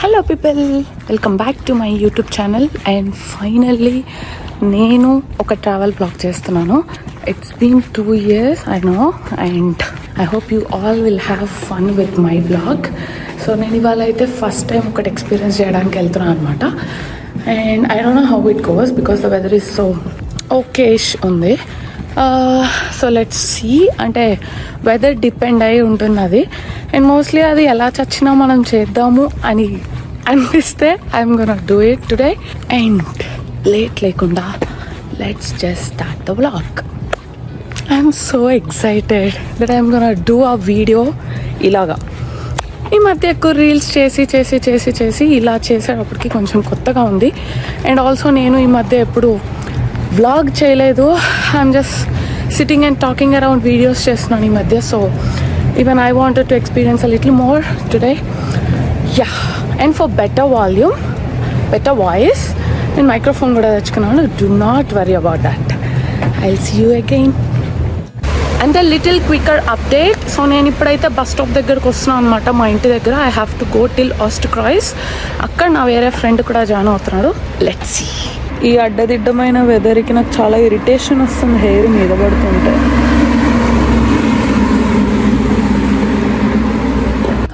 Hello people, welcome back to my YouTube channel. And finally నేను ఒక travel blog చేస్తున్నాను. It's been 2 years I know, and I hope you all will have fun with my blog. So నేను ఇవాళ అయితే first time ఒకటి experience చేయడానికి వెళ్తున్నాను అనమాట. And I don't know how it goes because the weather is so okayish ఉంది. So let's see, అంటే weather depend అయి ఉంటుంది అది. అండ్ మోస్ట్లీ అది ఎలా చచ్చినా మనం చేద్దాము అని అనిపిస్తే I'm gonna do it today. And late లేకుండా let's just start the vlog. I'm so excited that I'm gonna do a video. ఇలాగా ఈ మధ్య ఎక్కువ రీల్స్ చేసి ఇలా చేసేటప్పటికి కొంచెం కొత్తగా ఉంది. అండ్ ఆల్సో నేను ఈ మధ్య ఎప్పుడు వ్లాగ్ చేయలేదు. I'm just sitting and talking around videos చేస్తున్నాను ఈ మధ్య. So even I wanted to experience a little more today. Yeah, and for better volume, better voice నేను మైక్రోఫోన్ కూడా తెచ్చుకున్నాను. Do not worry about that. I will see you again. And the little quicker update. So నేను ఇప్పుడైతే bus stop దగ్గరకు వస్తున్నాను అనమాట, మా ఇంటి దగ్గర. I have to go till Ostkreuz. అక్కడ నా వేరే ఫ్రెండ్ కూడా జాయిన్ అవుతున్నాడు. Let's see. ఈ అడ్డదిడ్డమైన వెదర్కి నాకు చాలా ఇరిటేషన్ వస్తుంది హెయిర్ మీద పడుతుంటే.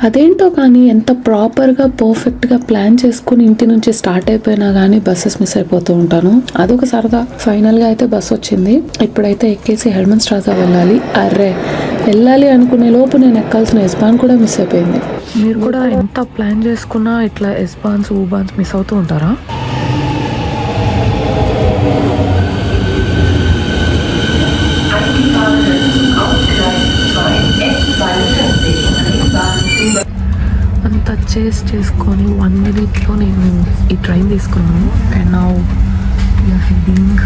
అదేంటో కానీ ఎంత ప్రాపర్గా పర్ఫెక్ట్గా ప్లాన్ చేసుకుని ఇంటి నుంచి స్టార్ట్ అయిపోయినా కానీ బస్సెస్ మిస్ అయిపోతూ ఉంటాను. అదొక సరదా. ఫైనల్గా అయితే బస్ వచ్చింది. ఇప్పుడైతే ఎక్కేసి హెల్మన్ స్ట్రాసా వెళ్ళాలి. అర్రే, వెళ్ళాలి అనుకునే లోపు నేను ఎక్కాల్సిన ఎస్బాన్ కూడా మిస్ అయిపోయింది. మీరు కూడా ఎంత ప్లాన్ చేసుకున్నా ఇట్లా ఎస్బాన్స్ ఊబాన్స్ మిస్ అవుతూ ఉంటారా? అంతా చేసుకొని 1 minute నేను ఈ ట్రైన్ తీసుకున్నాను. And now we are heading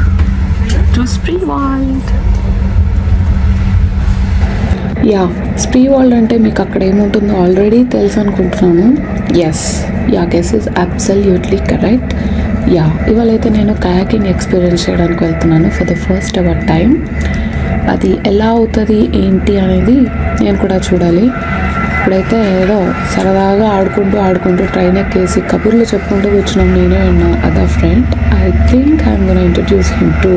to Spreewald. Yeah, Spreewald అంటే మీకు అక్కడ ఏముంటుందో ఆల్రెడీ తెలుసు అనుకుంటున్నాను. Yes, yeah, guess is absolutely correct. Yeah, ఇవాళైతే నేను కయాకింగ్ ఎక్స్పీరియన్స్ చేయడానికి వెళ్తున్నాను for the first ever time. అది ఎలా అవుతుంది ఏంటి అనేది నేను కూడా చూడాలి. ఇప్పుడైతే ఏదో సరదాగా ఆడుకుంటూ ట్రైన్ ఎక్కేసి కబుర్లు చెప్పుకుంటూ కూర్చున్నాం నేను and other friend. I think I'm gonna introduce him to.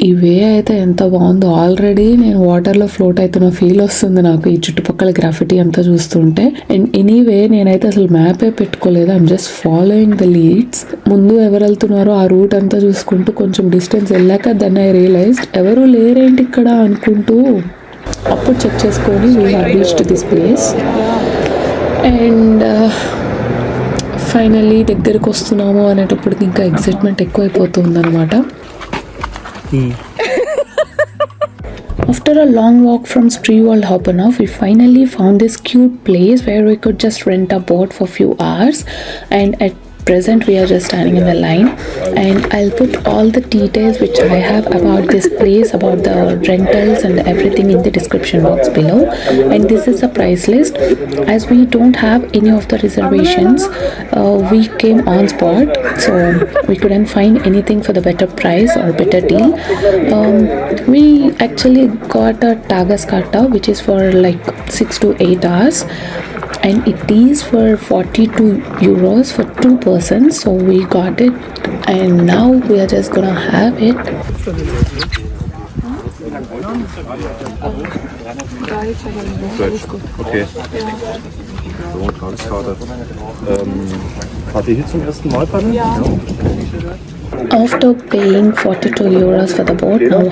ఈ వే అయితే ఎంత బాగుందో. ఆల్రెడీ నేను వాటర్లో ఫ్లోట్ అవుతున్న ఫీల్ వస్తుంది నాకు ఈ చుట్టుపక్కల గ్రాఫిటీ అంతా చూస్తుంటే. అండ్ ఎనీవే నేనైతే అసలు మ్యాపే పెట్టుకోలేదు. I'm just following the leads. ముందు ఎవరు వెళ్తున్నారో ఆ రూట్ అంతా చూసుకుంటూ కొంచెం డిస్టెన్స్ వెళ్ళాక దెన్ ఐ రియలైజ్డ్ ఎవరు లేరేంటి ఇక్కడ అనుకుంటూ అప్పుడు చెక్ చేసుకొని we have reached this place. And finally దగ్గరికి వస్తున్నాము అనేటప్పటికి ఇంకా ఎక్సైట్మెంట్ ఎక్కువైపోతుంది అనమాట. After a long walk from Spreewald Hoppenhof, we finally found this cute place where we could just rent a boat for a few hours. And at present we are just standing in the line, and I'll put all the details which I have about this place, about the rentals and everything in the description box below. And this is the price list. As we don't have any of the reservations, we came on spot, so we couldn't find anything for the better price or better deal. We actually got a Tagaskata which is for like 6 to 8 hours. And it is for 42 euros for 2 persons. So we got it, and now we are just gonna have it. Okay. So, Tageskarte. Fahrt ihr hier zum ersten Mal, Panne? Ja. After paying 42 euros for the boat, now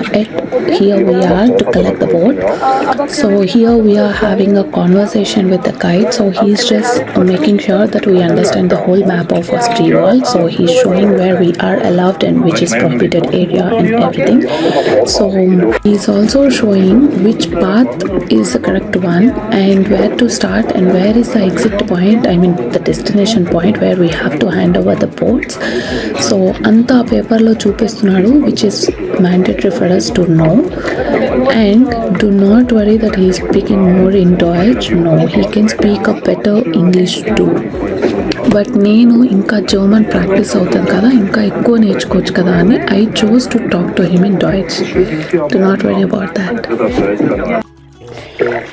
here we are to collect the boat. So here we are having a conversation with the guide. So he's just making sure that we understand the whole map of Spreewald. So he's showing where we are allowed and which is prohibited area and everything. So he's also showing which path is the correct one and where to start and where is the exit point, I mean the destination point where we have to hand over the boats. So anta పేపర్లో చూపిస్తున్నాడు, which is mandatory for us to know. And do not worry that he is speaking more in Deutsch. No, he can speak a better English too. But నేను ఇంకా German practice అవుతుంది కదా, ఇంకా ఎక్కువ నేర్చుకోవచ్చు కదా అని I chose to talk to him in Deutsch. Do not worry about that.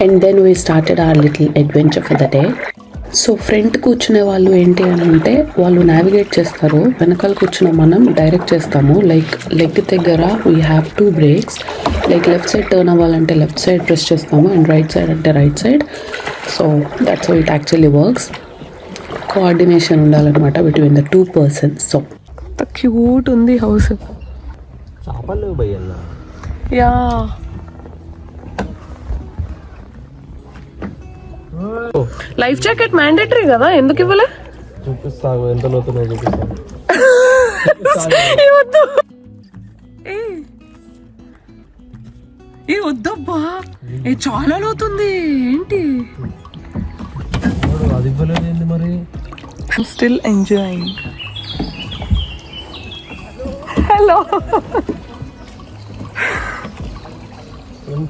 And then we started our little adventure for the day. So front కూర్చునే వాళ్ళు ఏంటి అని అంటే వాళ్ళు నావిగేట్ చేస్తారు, వెనకాల కూర్చున్న మనం డైరెక్ట్ చేస్తాము. లైక్ లెగ్ దగ్గర we have 2 brakes. Like left side turn అవ్వాలంటే లెఫ్ట్ సైడ్ ప్రెస్ చేస్తాము అండ్ రైట్ సైడ్ అంటే right side. So that's how it actually works. Coordination ఉండాలన్నమాట between the 2 persons. So cute ఉంది house. Yeah life jacket mandatory కదా, ఎందుకు ఇవ్వలే? చూపిస్తాను ఎంత లోతుందో చూపిస్తాను. ఏ వద్దబ్బా, ఏ చాలా లోతుంది ఏంటి? అది ఇవ్వలేదు ఏంటి మరి? Still enjoying. హలో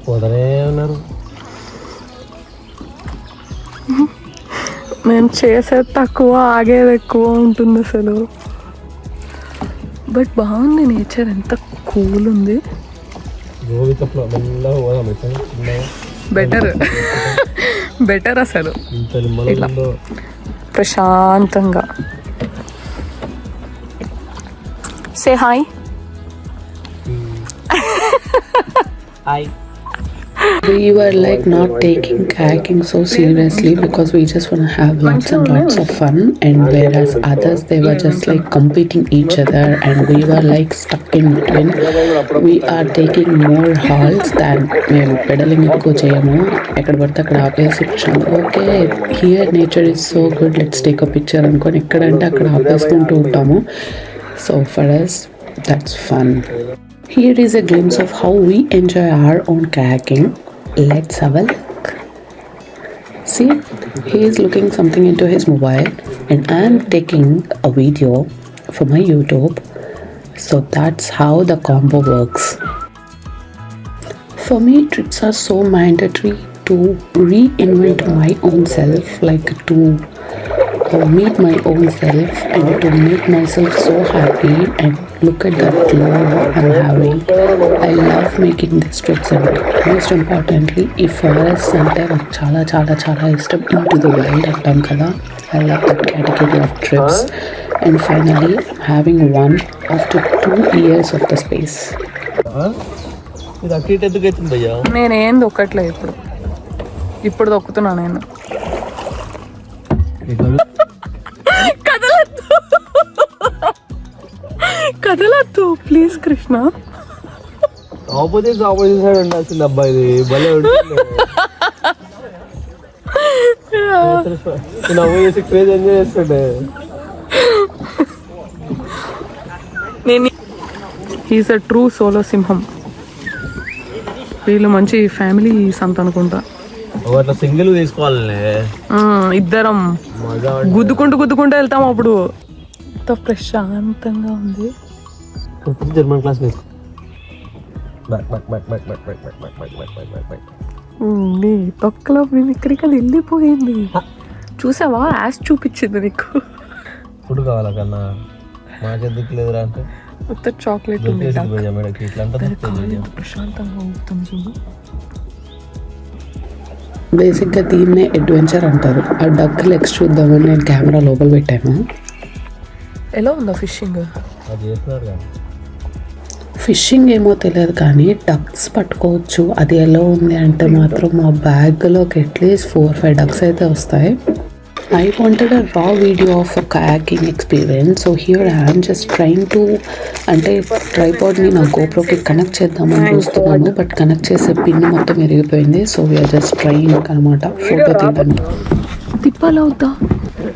పోదనే ఉన్నారు. మేము చేసేది తక్కువ, ఆగేది ఎక్కువ ఉంటుంది అసలు. బట్ బాగుంది నేచర్, ఎంత కూల్ ఉంది. బెటర్ బెటర్ అసలు ఇలా ప్రశాంతంగా. Say hi. Hi. We were like not taking kayaking so seriously because we just want to have lots and lots of fun, and whereas others they were just like competing each other and we were like stuck in between. We are taking more halts than మేము peddling ఎక్కువ చేయము. ఎక్కడ పడితే అక్కడ ఆపేసి okay here nature is so good let's take a picture అనుకొని ఎక్కడంటే అక్కడ ఆపేసుకుంటూ ఉంటాము. So for us that's fun. Here is a glimpse of how we enjoy our own kayaking. Let's have a look. See, he is looking something into his mobile and I am taking a video for my YouTube. So that's how the combo works. For me, trips are so mandatory to reinvent my own self, like to meet my own self and to make myself so happy and look at that glow I'm having. I love making these trips and most importantly ఈ forest అంటే నాకు చాలా చాలా చాలా ఇష్టం. into the wild అంటాం కదా, I love that category of trips. And finally I'm having one after 2 years of the space. నేనేం దొక్కట్లే, ఇప్పుడు దొక్కుతున్నా నేను. కదలద్దు ప్లీజ్ కృష్ణ. ఆపోజిట్ సైడ్ ఉండాల్సింది అబ్బాయి, ఇది భలే ఉంటుంది. క్రేజ్ ఎంజాయ్ చేస్తుండే నేను. హీస్ అ ట్రూ సోలో సింహం. వీళ్ళు మంచి ఫ్యామిలీ సంత అనుకుంటా. అట్లా సింగిల్ తీసుకోవాలి, ఇద్దరం గుద్దుకుంటూ వెళ్తాం. అప్పుడు ఎంత ప్రశాంతంగా ఉంది. జర్మన్ క్లాస్ తొక్కలో ఇక్కడికి వెళ్ళిపోయింది. చూసావా యాష్ చూపించింది నీకు. ఫుడ్ కావాలా కన్నా మాకెందుకు లేదురా అంటే మొత్తం చాక్లెట్ ఉంది. ప్రశాంతంగా ఉంటుంది చూడు. బేసిక్గా దీన్నే అడ్వెంచర్ అంటారు. ఆ డక్ లెగ్స్ చూద్దామని నేను కెమెరా లోపల పెట్టాను. ఎలా ఉందా ఫిషింగ్? ఫిషింగ్ ఏమో తెలియదు కానీ డక్స్ పట్టుకోవచ్చు. అది ఎలా ఉంది అంటే మాత్రం మా బ్యాగ్లోకి అట్లీస్ట్ 4-5 డక్స్ అయితే వస్తాయి. I wanted a raw video of a kayaking experience. So here I am just trying to అంటే ట్రైపాడ్ని నా గోప్రోకి కనెక్ట్ చేద్దామని చూస్తున్నాను. బట్ కనెక్ట్ చేసే పిన్ మొత్తం విరిగిపోయింది. సో వీఆర్ జస్ట్ ట్రైయింగ్ అనమాట ఫోటో తీయడానికి. తిప్పాలా అవుతా?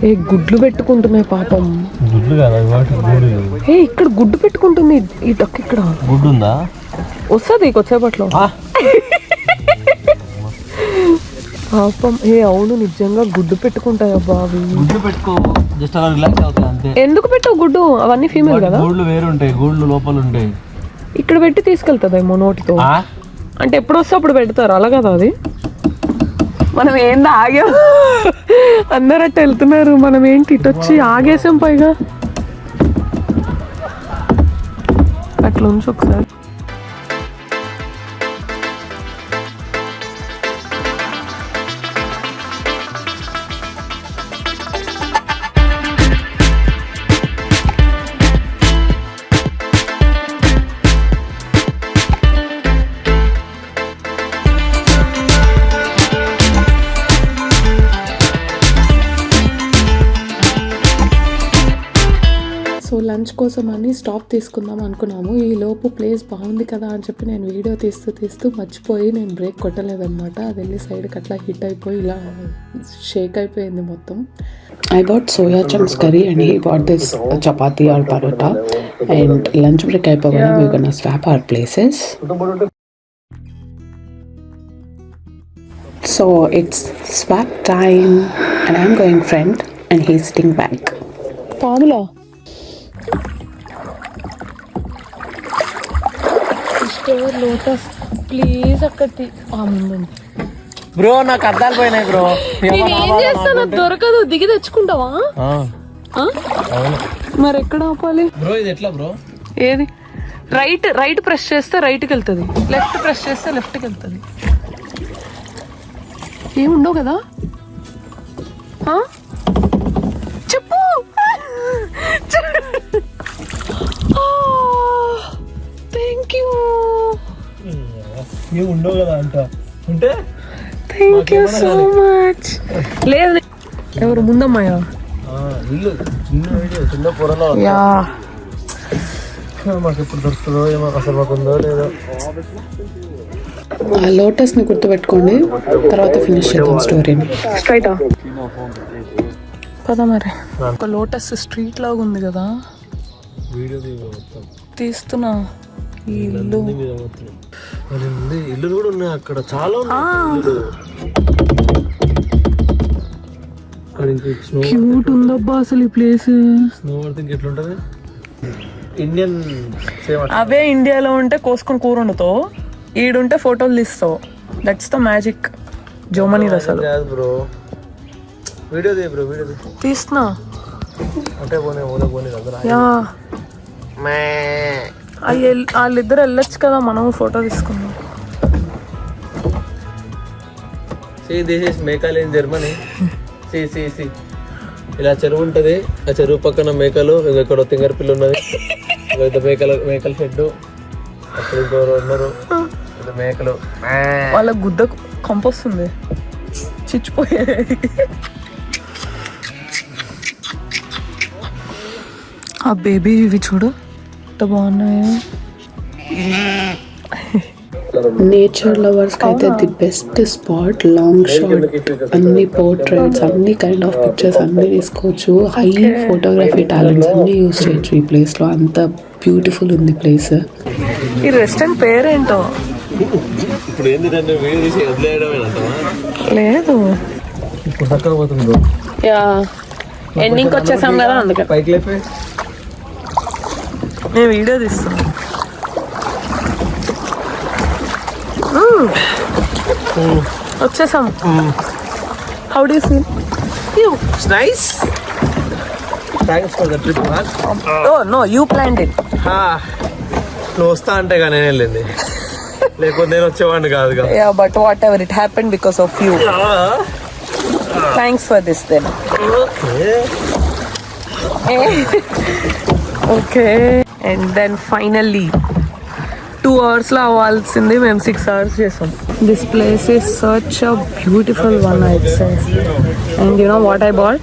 ఏ గుడ్లు పెట్టుకుంటున్నాయి పాపం. ఏ ఇక్కడ గుడ్డు పెట్టుకుంటుంది ఈ డక్. ఇక్కడ గుడ్డు ఉందా? వస్తుంది కొద్దిసేపట్లో పాపం. ఏ అవును నిజంగా గుడ్డు పెట్టుకుంటాయి అబ్బా అవి. గుడ్డు పెట్టుకో, జస్ట్ అలా రిలాక్స్ అవుతాయి అంతే. ఎందుకు పెట్టావు గుడ్డు? అవన్నీ ఫీమేల్ కదా. గూడ్లు వేరు ఉంటాయి, గూడ్లు లోపల ఉంటాయి. ఇక్కడ పెట్టి తీసుకెళ్తుందేమో నోటితో. అంటే ఎప్పుడు వస్తే అప్పుడు పెడతారు అలా కదా అది. మనం ఏంది ఆగాం, అందరు అట్ట వెళ్తున్నారు, మనం ఏంటి ఇటు వచ్చి ఆగేసాం. పైగా అట్లా ఉంచి ఒకసారి. లంచ్ కోసం అని స్టాప్ తీసుకుందాం అనుకున్నాము. ఈ లోపు ప్లేస్ బాగుంది కదా అని చెప్పి నేను వీడియో తీస్తూ మర్చిపోయి నేను బ్రేక్ కొట్టలేదన్నమాట. అది వెళ్ళి సైడ్కి అట్లా హిట్ అయిపోయి ఇలా షేక్ అయిపోయింది మొత్తం. I bought soya chunks curry and he bought this chapati or parota. And lunch break అయిపోగానే we're gonna swap our places. So it's swap time and I'm going front and he's sitting back. Pamela. Sister Lotus, please akkati ముందు. Bro నాకు అద్దాలు పోయినాయి bro. ఏం చేస్తాను దొరకదు, దిగి తెచ్చుకుంటావా? మరి ఎక్కడ ఆపాలి బ్రో? ఇది ఎట్లా బ్రో? ఏది? రైట్ ప్రెస్ చేస్తే రైట్కి వెళ్తుంది, లెఫ్ట్ ప్రెస్ చేస్తే లెఫ్ట్కి వెళ్తుంది. ఏముండవు కదా? చెప్పు. Thank you. ఏముండవు కదా అంట ఉంటే థ్యాంక్ యూ సో మచ్. లేదు ఎవరు ముందమ్మాయా? ఇల్లు చిన్న పొరలో మాకు ఎప్పుడు దొరుకుతుందో ఏమో, అసలు మాకు ఉందో లేదో. లోటస్ని గుర్తుపెట్టుకోండి, తర్వాత ఫినిష్ చేద్దాం స్టోరీని. స్ట్రైటా పద మరి. ఒక లోటస్ స్ట్రీట్ లాగా ఉంది కదా, వీడియో తీస్తున్నా. ఈ ఇల్లు ఇల్లు కూడా ఉన్నాయి అక్కడ, చాలా క్యూట్ ఉందబ్బా అసలు ఈ ప్లేస్. స్నో వర్తింగ్ ఎట్లుంటది? ఇండియన్ అవే ఇండియాలో ఉంటే కోసుకొని కూర వండుతావు, ఈడుంటే ఫోటోలు తీస్తావు. దట్స్ ద మ్యాజిక్ జర్మనీ అసలు. Bro video they bro, video తీస్తున్నా. అంటే పోనీ దగ్గర వాళ్ళిద్దరు వెళ్ళొచ్చు కదా, మనం ఫోటో తీసుకుందాం. దిస్ ఇస్ మేకల్ ఇన్ జర్మనీ. సి ఇలా చెరువు ఉంటుంది, ఆ చెరువు పక్కన మేకలు, ఇక్కడ తింగర్ పిల్లు ఉన్నది, మేకల షెడ్, అక్కడ ఇంకోరు ఉన్నారు మేకలు. వాళ్ళ గుద్ద కంపొస్తుంది, చిచ్చిపోయాయి. ఆ బేబీ ఇవి చూడు ఎంత బాగున్నాయో. నేచర్ లవర్స్కి అయితే the best spot. Long shot, అన్ని పోర్ట్రేట్స్, అన్ని కైండ్ ఆఫ్ పిక్చర్స్ అన్నీ తీసుకోవచ్చు. హై ఫోటోగ్రఫీ టాలెంట్స్ అన్నీ యూజ్ చేయొచ్చు ఈ ప్లేస్లో. అంత బ్యూటిఫుల్ ఉంది ప్లేస్. ఈ రెస్టారెంట్ పేరేంటో ఇప్పుడు ఏంటంటే వీడియో తీసి లేదు, ఇప్పుడు చక్కగా పోతుంది. ఎండింగ్కి వచ్చేసాం కదా, అందుకని పైకి లేపే నేను వీడియో తీస్తున్నా. వచ్చేసాం. How do you feel? It's nice. Thanks for the trip, man. Oh no, you planned it. నువ్వు వస్తా అంటే కానీ నేను వెళ్ళింది, లేకపోతే నేను వచ్చేవాడిని కాదుగా. Yeah, but whatever, it happened because of you. Thanks for this then. Okay. And then finally 2 hours లో అవ్వాల్సింది మేము 6 hours చేసాం. This place is such a beautiful one, I'd say. And you know what I bought?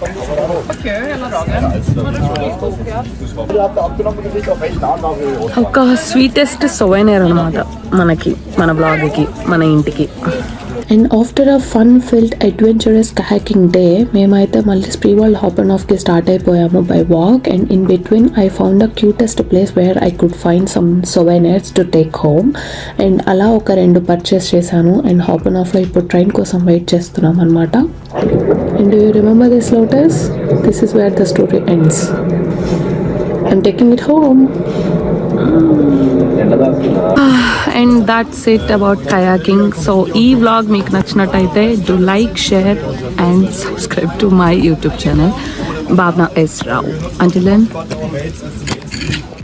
ఒక sweetest souvenir అన్నమాట మనకి, మన బ్లాగ్కి, మన ఇంటికి. And after a fun filled adventurous kayaking day మేమైతే మళ్ళీ స్ప్రీ వరల్డ్ హాప్ అండ్ ఆఫ్కి స్టార్ట్ అయిపోయాము by walk. And in between I found a cutest place where I could find some souvenirs to take home. And అలా ఒక 2 purchase చేశాను. And hop and ఆఫ్లో ఇప్పుడు train కోసం వెయిట్ చేస్తున్నాం అనమాట. And do you remember this lotus? This is where the story ends. I'm taking it home. And that's it about kayaking. So ee vlog meeku nachinataithe do like, share and subscribe to my YouTube channel Bhavna S. Rao. Until then.